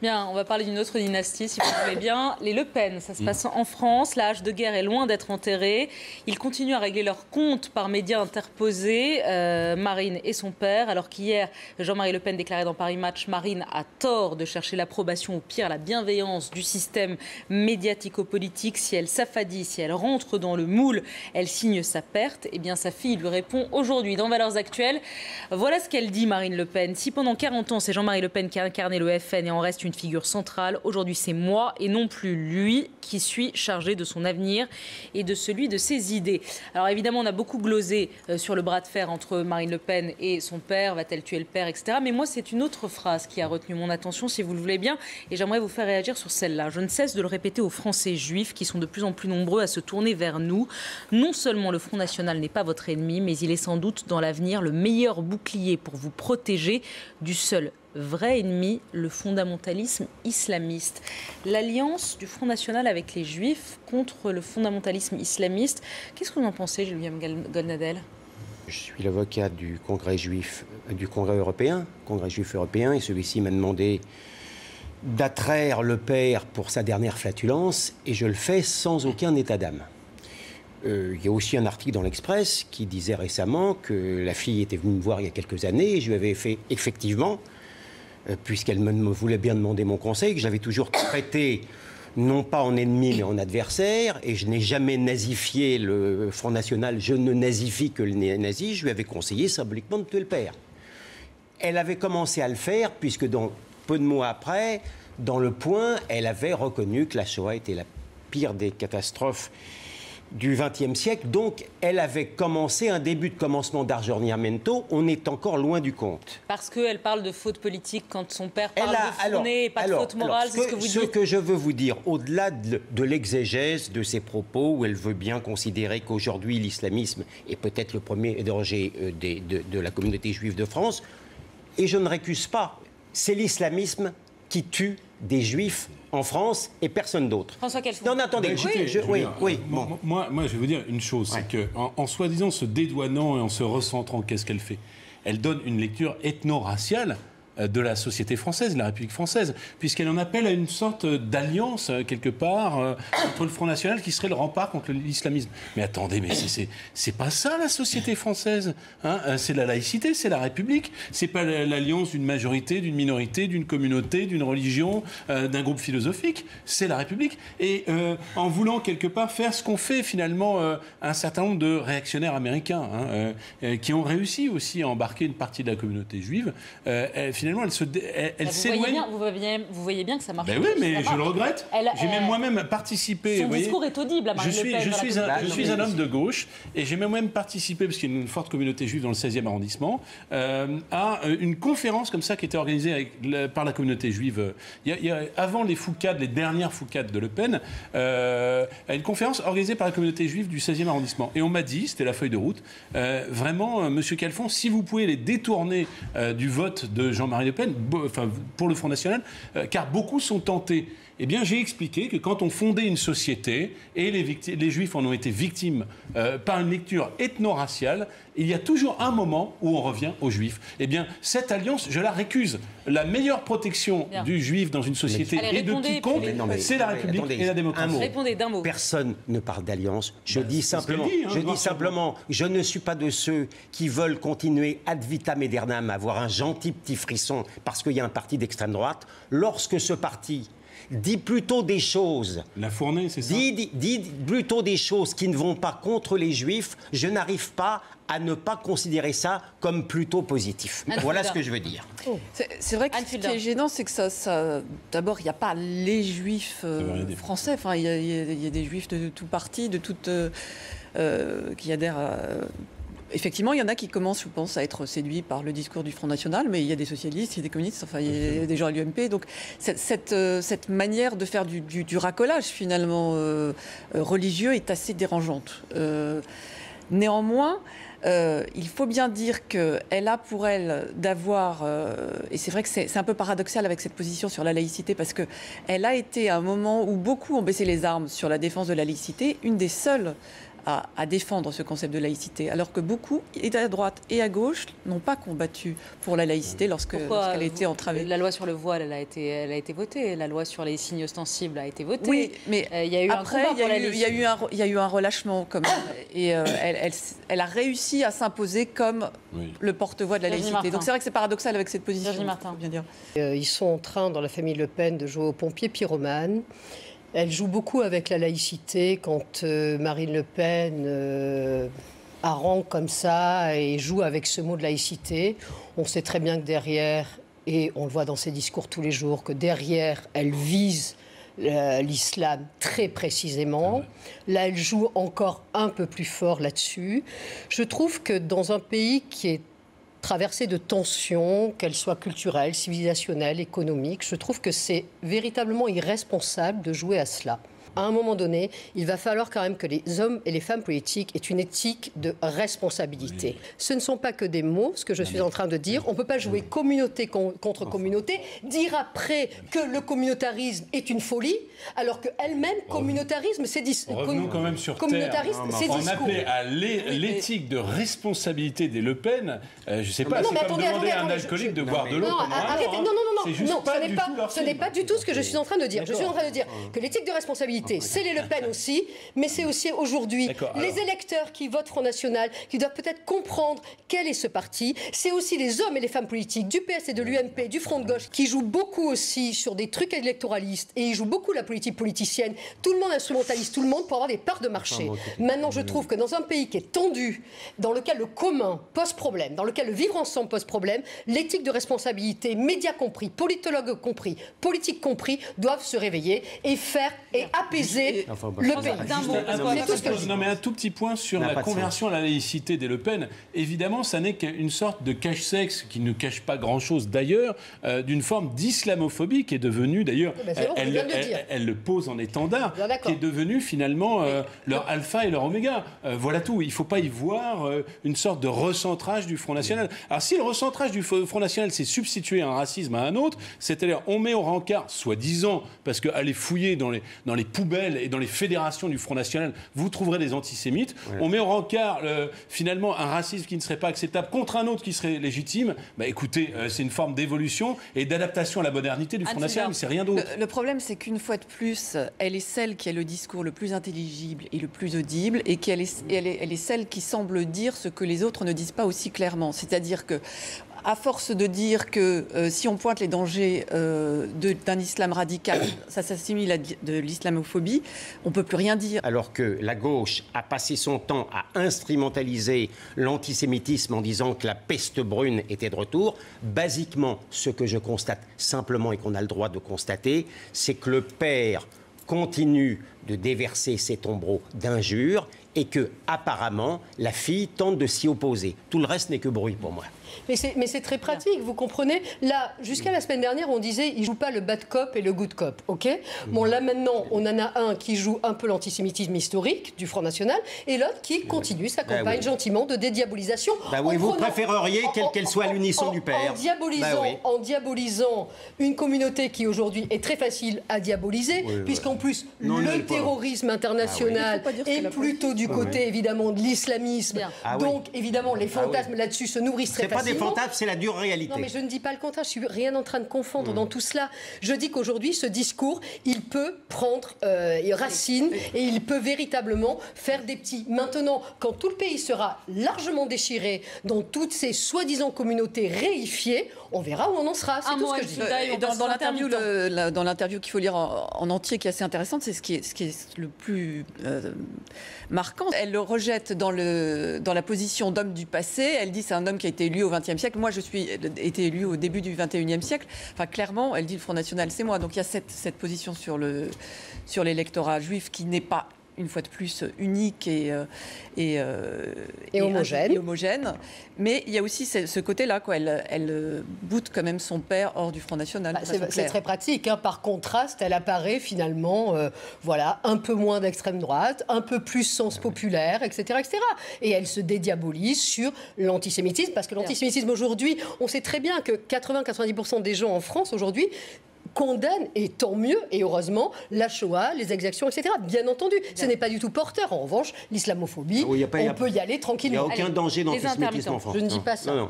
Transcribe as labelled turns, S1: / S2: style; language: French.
S1: Bien, on va parler d'une autre dynastie, si vous voulez bien. Les Le Pen, ça se passe en France. La hache de guerre est loin d'être enterrée. Ils continuent à régler leurs comptes par médias interposés, Marine et son père. Alors qu'hier, Jean-Marie Le Pen déclarait dans Paris Match, Marine a tort de chercher l'approbation, ou pire, la bienveillance du système médiatico-politique. Si elle s'affadit, si elle rentre dans le moule, elle signe sa perte. Eh bien, sa fille lui répond aujourd'hui dans Valeurs Actuelles. Voilà ce qu'elle dit, Marine Le Pen. Si pendant 40 ans, c'est Jean-Marie Le Pen qui a incarné le FN et en reste une figure centrale, aujourd'hui c'est moi et non plus lui qui suis chargé de son avenir et de celui de ses idées. Alors évidemment on a beaucoup glosé sur le bras de fer entre Marine Le Pen et son père, va-t-elle tuer le père, etc. Mais moi c'est une autre phrase qui a retenu mon attention, si vous le voulez bien, et j'aimerais vous faire réagir sur celle-là. Je ne cesse de le répéter aux Français juifs qui sont de plus en plus nombreux à se tourner vers nous. Non seulement le Front National n'est pas votre ennemi, mais il est sans doute dans l'avenir le meilleur bouclier pour vous protéger du seul vrai ennemi, le fondamentalisme islamiste. L'alliance du Front National avec les Juifs contre le fondamentalisme islamiste, qu'est-ce que vous en pensez, Julien Goldnadel ?
S2: Je suis l'avocat du Congrès juif, du Congrès européen, Congrès juif européen, et celui-ci m'a demandé d'attraire le père pour sa dernière flatulence, et je le fais sans aucun état d'âme. Il y a aussi un article dans l'Express qui disait récemment que la fille était venue me voir il y a quelques années, et je lui avais fait effectivement, puisqu'elle me voulait bien demander mon conseil, que j'avais toujours traité, non pas en ennemi, mais en adversaire, et je n'ai jamais nazifié le Front National, je ne nazifie que les nazis, je lui avais conseillé symboliquement de tuer le père. Elle avait commencé à le faire, puisque peu de mois après, dans Le Point, elle avait reconnu que la Shoah était la pire des catastrophes du XXe siècle, donc elle avait commencé un début de commencement d'Aggiornamento. On est encore loin du compte.
S1: Parce qu'elle parle de faute politique quand son père parle de fournée et pas de faute morale, c'est ce que vous dites.
S2: Ce que je veux vous dire, au-delà de l'exégèse de ses propos, où elle veut bien considérer qu'aujourd'hui l'islamisme est peut-être le premier danger de la communauté juive de France, et je ne récuse pas, c'est l'islamisme qui tue des juifs en France et personne d'autre.
S1: François Kelfon.
S2: Non, attendez,
S3: moi, je vais vous dire une chose, c'est qu'en soi-disant se dédouanant et en se recentrant, qu'est-ce qu'elle fait ? Elle donne une lecture ethno-raciale de la société française, de la République française, puisqu'elle en appelle à une sorte d'alliance, quelque part, entre le Front National qui serait le rempart contre l'islamisme. Mais attendez, mais c'est pas ça la société française, hein, c'est la laïcité, c'est la République, c'est pas l'alliance d'une majorité, d'une minorité, d'une communauté, d'une religion, d'un groupe philosophique, c'est la République. Et en voulant quelque part faire ce qu'ont fait finalement un certain nombre de réactionnaires américains, qui ont réussi aussi à embarquer une partie de la communauté juive, finalement elle s'éloigne.
S1: Vous voyez bien que ça marche.
S3: Ben oui, mais je le regrette. J'ai même moi-même participé.
S1: Son discours est audible à Marine Le Pen.
S3: Je suis un homme de gauche et j'ai même participé, parce qu'il y a une forte communauté juive dans le 16e arrondissement, à une conférence comme ça qui était organisée par la communauté juive. Avant les foucades, les dernières foucades de Le Pen, une conférence organisée par la communauté juive du 16e arrondissement. Et on m'a dit, c'était la feuille de route, vraiment, Monsieur Kelfon, si vous pouvez les détourner du vote de Jean-Marie Le Pen, pour le Front National, car beaucoup sont tentés. Eh bien, j'ai expliqué que quand on fondait une société, et les Juifs en ont été victimes par une lecture ethno-raciale, il y a toujours un moment où on revient aux Juifs. Eh bien, cette alliance, je la récuse. La meilleure protection du Juif dans une société et de quiconque, c'est la République et la démocratie.
S1: Répondez d'un mot.
S2: Personne ne parle d'alliance. Je dis simplement, je ne suis pas de ceux qui veulent continuer ad vitam aeternam à avoir un gentil petit frisson parce qu'il y a un parti d'extrême droite. Lorsque ce parti dit plutôt des choses.
S3: La fournée, c'est ça ?
S2: Dit plutôt des choses qui ne vont pas contre les Juifs. Je n'arrive pas à ne pas considérer ça comme plutôt positif. Voilà ce que je veux dire.
S4: C'est vrai que ce qui est gênant, c'est que ça d'abord, il n'y a pas les Juifs français. Enfin, il y a des Juifs de tout parti, de toutes qui adhèrent à... Effectivement, il y en a qui commencent, je pense, à être séduits par le discours du Front National, mais il y a des socialistes, il y a des communistes, enfin, il y a des gens à l'UMP. Donc, cette manière de faire du racolage, finalement, religieux est assez dérangeante. Néanmoins, il faut bien dire qu'elle a pour elle d'avoir, et c'est vrai que c'est un peu paradoxal avec cette position sur la laïcité, parce qu'elle a été à un moment où beaucoup ont baissé les armes sur la défense de la laïcité, une des seules à défendre ce concept de laïcité, alors que beaucoup, et à droite et à gauche, n'ont pas combattu pour la laïcité lorsqu'elle a été entravée.
S1: La loi sur le voile, elle a été votée. La loi sur les signes ostensibles a été votée.
S4: Oui, mais
S1: il y a eu
S4: après, il y a eu un relâchement quand même. Et elle a réussi à s'imposer comme le porte-voix de la laïcité. Donc c'est vrai que c'est paradoxal avec cette position.
S1: Virginie Martin.
S4: Bien dire.
S5: Ils sont en train, dans la famille Le Pen, de jouer au pompier pyromane. Elle joue beaucoup avec la laïcité quand Marine Le Pen harangue comme ça et joue avec ce mot de laïcité. On sait très bien que derrière, et on le voit dans ses discours tous les jours, que derrière, elle vise l'islam très précisément. Là, elle joue encore un peu plus fort là-dessus. Je trouve que dans un pays qui est traversée de tensions, qu'elles soient culturelles, civilisationnelles, économiques. Je trouve que c'est véritablement irresponsable de jouer à cela. À un moment donné, il va falloir quand même que les hommes et les femmes politiques aient une éthique de responsabilité. Ce ne sont pas que des mots, ce que je suis en train de dire. On ne peut pas jouer communauté contre communauté, dire après que le communautarisme est une folie, alors qu'elle-même, communautarisme, c'est discours.
S3: Revenons quand même sur
S5: communautarisme, c'est discours.
S3: On appelait à l'éthique de responsabilité des Le Pen. Je ne sais pas,
S5: non,
S3: c'est comme demander à un alcoolique de boire de l'eau.
S5: Arrêtez, non, ce n'est pas du tout ce que je suis en train de dire. Je suis en train de dire que l'éthique de responsabilité, c'est les Le Pen aussi, mais c'est aussi aujourd'hui les électeurs qui votent Front National, qui doivent peut-être comprendre quel est ce parti. C'est aussi les hommes et les femmes politiques du PS et de l'UMP, du Front de gauche, qui jouent beaucoup aussi sur des trucs électoralistes, et ils jouent beaucoup la politique politicienne. Tout le monde instrumentalise tout le monde pour avoir des parts de marché. Maintenant, je trouve que dans un pays qui est tendu, dans lequel le commun pose problème, dans lequel le vivre ensemble pose problème, l'éthique de responsabilité, médias compris, politologues compris, politiques compris, doivent se réveiller et faire et apaiser le pays.
S3: Non, mais un tout petit point sur la conversion à la laïcité des Le Pen. Évidemment, ça n'est qu'une sorte de cache-sexe qui ne cache pas grand-chose d'ailleurs, d'une forme d'islamophobie qui est devenue d'ailleurs, elle le pose en étendard, qui est devenue finalement leur alpha et leur oméga. Voilà tout. Il ne faut pas y voir une sorte de recentrage du Front National. Alors si le recentrage du Front National s'est substitué un racisme à un autre, c'est-à-dire on met au rencard, soi-disant, parce qu'aller fouiller dans les poubelles et dans les fédérations du Front National, vous trouverez des antisémites. On met au rencard finalement un racisme qui ne serait pas acceptable contre un autre qui serait légitime. Bah, écoutez, c'est une forme d'évolution et d'adaptation à la modernité du Front National, mais c'est rien d'autre.
S4: Le problème, c'est qu'une fois de plus, elle est celle qui a le discours le plus intelligible et le plus audible, et elle est celle qui semble dire ce que les autres ne disent pas aussi clairement. C'est-à-dire que à force de dire que si on pointe les dangers d'un islam radical, ça s'assimile à de l'islamophobie, on ne peut plus rien dire.
S2: Alors que la gauche a passé son temps à instrumentaliser l'antisémitisme en disant que la peste brune était de retour, basiquement, ce que je constate simplement et qu'on a le droit de constater, c'est que le père continue de déverser ses tombereaux d'injures et que, apparemment, la fille tente de s'y opposer. Tout le reste n'est que bruit pour moi.
S5: Mais c'est très pratique, vous comprenez. Là, jusqu'à la semaine dernière, on disait il joue pas le bad cop et le good cop, ok. Bon, là maintenant, on en a un qui joue un peu l'antisémitisme historique du Front National et l'autre qui continue sa campagne gentiment de dédiabolisation.
S2: Vous préféreriez qu'elle soit à l'unisson du père.
S5: En diabolisant une communauté qui aujourd'hui est très facile à diaboliser, puisqu'en plus le terrorisme international est plutôt du côté évidemment de l'islamisme. Donc évidemment les fantasmes là-dessus se nourrissent très facilement.
S2: C'est pas des fantasmes, c'est la dure réalité.
S5: Non mais je ne dis pas le contraire, je suis rien en train de confondre dans tout cela. Je dis qu'aujourd'hui ce discours, il peut prendre racine et il peut véritablement faire des petits. Maintenant, quand tout le pays sera largement déchiré, dans toutes ces soi-disant communautés réifiées, on verra où on en sera. C'est tout ce que je dis.
S4: Dans l'interview qu'il faut lire en entier, qui est assez intéressante, c'est ce qui est le plus marquant. Elle le rejette dans la position d'homme du passé. Elle dit c'est un homme qui a été élu au XXe siècle. Moi, je suis été élu au début du XXIe siècle. Enfin, clairement, elle dit le Front National, c'est moi. Donc, il y a cette position sur l'électorat juif qui n'est pas, une fois de plus, unique et homogène. Mais il y a aussi ce côté-là, quoi. Elle boute quand même son père hors du Front National.
S5: C'est très pratique. Hein. Par contraste, elle apparaît finalement, un peu moins d'extrême droite, un peu plus sens populaire, etc., etc. Et elle se dédiabolise sur l'antisémitisme, parce que l'antisémitisme aujourd'hui, on sait très bien que 80-90% des gens en France aujourd'hui condamne, et tant mieux, et heureusement, la Shoah, les exactions, etc. Bien entendu, ce n'est pas du tout porteur. En revanche, l'islamophobie, on peut y aller tranquillement.
S2: Il n'y a aucun danger d'antisémitisme en France.
S5: Je ne dis pas ça.
S2: Non.